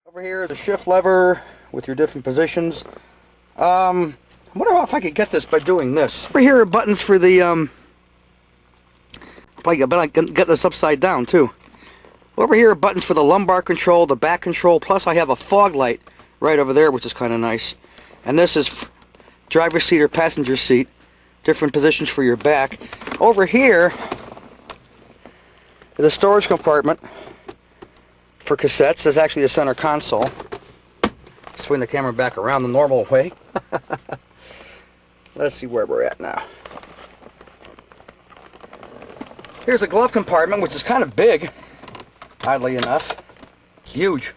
Over here, the shift lever with your different positions. I wonder if I could get this by doing this. Over here are buttons for the, I bet I can get this upside down too. Over here are buttons for the lumbar control, the back control, plus I have a fog light right over there, which is kind of nice. And this is driver's seat or passenger seat. Different positions for your back. Over here is a storage compartment for cassettes. There's actually a center console. Swing the camera back around the normal way. Let's see where we're at now. Here's a glove compartment, which is kind of big, oddly enough. Huge.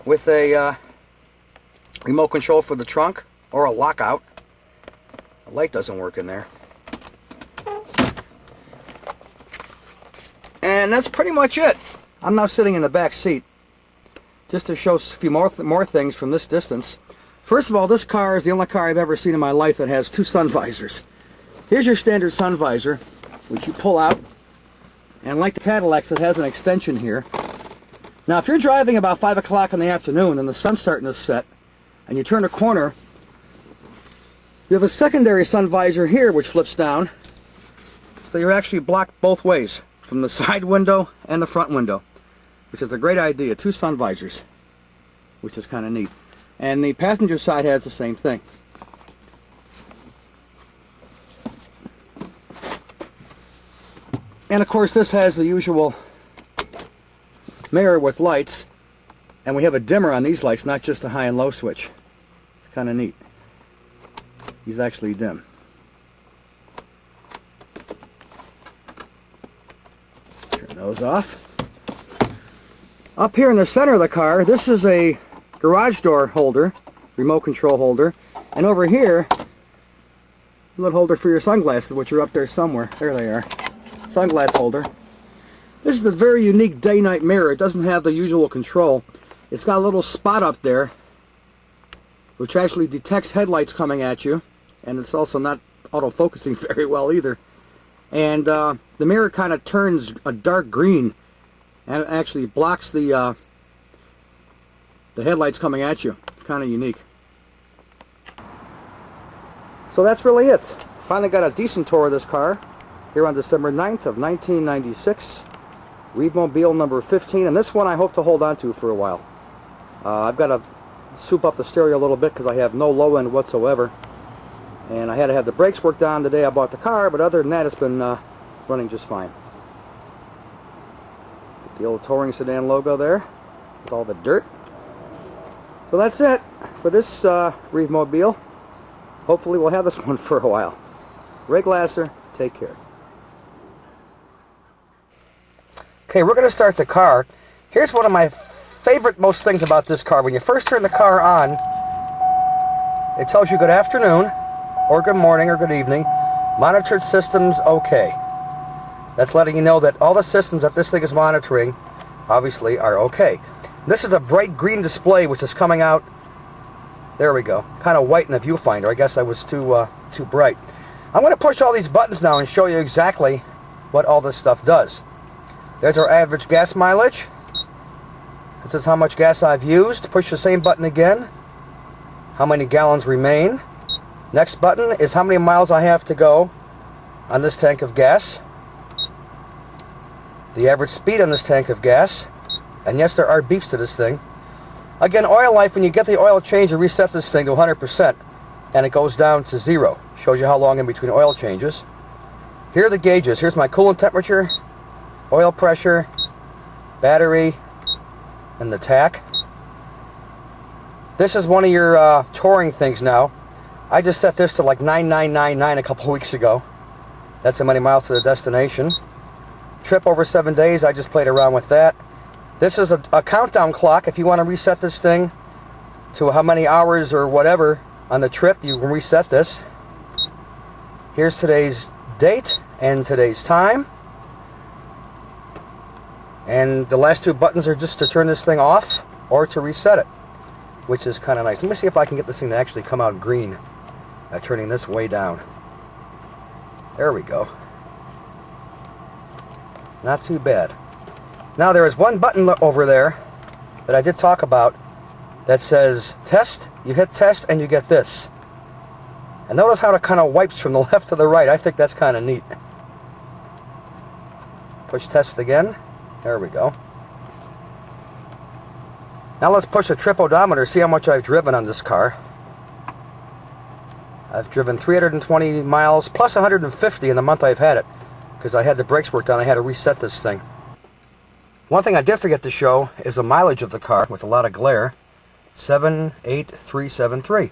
With a remote control for the trunk or a lockout. The light doesn't work in there. And that's pretty much it. I'm now sitting in the back seat just to show a few more things from this distance. First of all, this car is the only car I've ever seen in my life that has two sun visors. Here's your standard sun visor, which you pull out, and like the Cadillacs, it has an extension here. Now, if you're driving about 5 o'clock in the afternoon and the sun's starting to set, and you turn a corner, you have a secondary sun visor here which flips down, so you're actually blocked both ways, from the side window and the front window, which is a great idea. Two sun visors, which is kind of neat. And the passenger side has the same thing. And of course this has the usual mirror with lights, and we have a dimmer on these lights, not just a high and low switch. It's kind of neat. These actually dim. Turn those off. Up here in the center of the car, this is a garage door holder, remote control holder, and over here, a little holder for your sunglasses, which are up there somewhere. There they are. Sunglass holder. This is a very unique day-night mirror. It doesn't have the usual control. It's got a little spot up there which actually detects headlights coming at you, and it's also not auto-focusing very well either. And the mirror kind of turns a dark green and it actually blocks the headlights coming at you. It's kind of unique. So that's really it. Finally got a decent tour of this car here on December 9th of 1996. Reedmobile number 15, and this one I hope to hold on to for a while. I've got to soup up the stereo a little bit because I have no low end whatsoever, and I had to have the brakes worked on the day I bought the car, but other than that it's been running just fine. The old Touring Sedan logo there with all the dirt. So that's it for this Reedmobile. Hopefully we'll have this one for a while. Ray Glasser, take care. Okay, we're going to start the car. Here's one of my favorite most things about this car. When you first turn the car on, it tells you good afternoon, or good morning, or good evening. Monitored systems okay. That's letting you know that all the systems that this thing is monitoring, obviously, are okay. This is a bright green display which is coming out, there we go, kind of white in the viewfinder. I guess I was too bright. I'm going to push all these buttons now and show you exactly what all this stuff does. There's our average gas mileage. This is how much gas I've used. Push the same button again. How many gallons remain. Next button is how many miles I have to go on this tank of gas. The average speed on this tank of gas. And yes, there are beeps to this thing. Again, oil life, when you get the oil change, you reset this thing to 100%, and it goes down to 0. Shows you how long in between oil changes. Here are the gauges. Here's my coolant temperature, oil pressure, battery, and the tach. This is one of your touring things now. I just set this to like 9999 a couple weeks ago. That's how many miles to the destination. Trip over 7 days, I just played around with that. This is a countdown clock. If you want to reset this thing to how many hours or whatever on the trip, you can reset this. Here's today's date and today's time. And the last two buttons are just to turn this thing off or to reset it, which is kind of nice. Let me see if I can get this thing to actually come out green by turning this way down. There we go. Not too bad. Now there is one button over there that I did talk about that says test. You hit test and you get this. And notice how it kind of wipes from the left to the right. I think that's kind of neat. Push test again. There we go. Now let's push a trip odometer, see how much I've driven on this car. I've driven 320 miles plus 150 in the month I've had it, because I had the brakes worked on. I had to reset this thing. One thing I did forget to show is the mileage of the car with a lot of glare. 78373.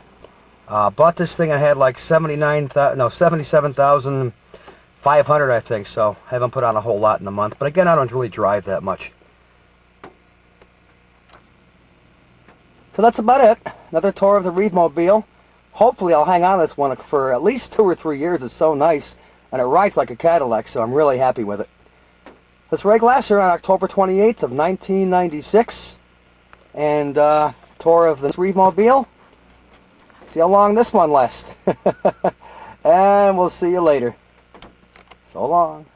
Bought this thing, I had like 77,500 I think, so I haven't put on a whole lot in the month. But again, I don't really drive that much. So that's about it. Another tour of the Oldsmobile. Hopefully I'll hang on to this one for at least 2 or 3 years. It's so nice, and it rides like a Cadillac, so I'm really happy with it. This Ray Glasser on October 28th of 1996. And tour of the Oldsmobile. See how long this one lasts. And we'll see you later. So long.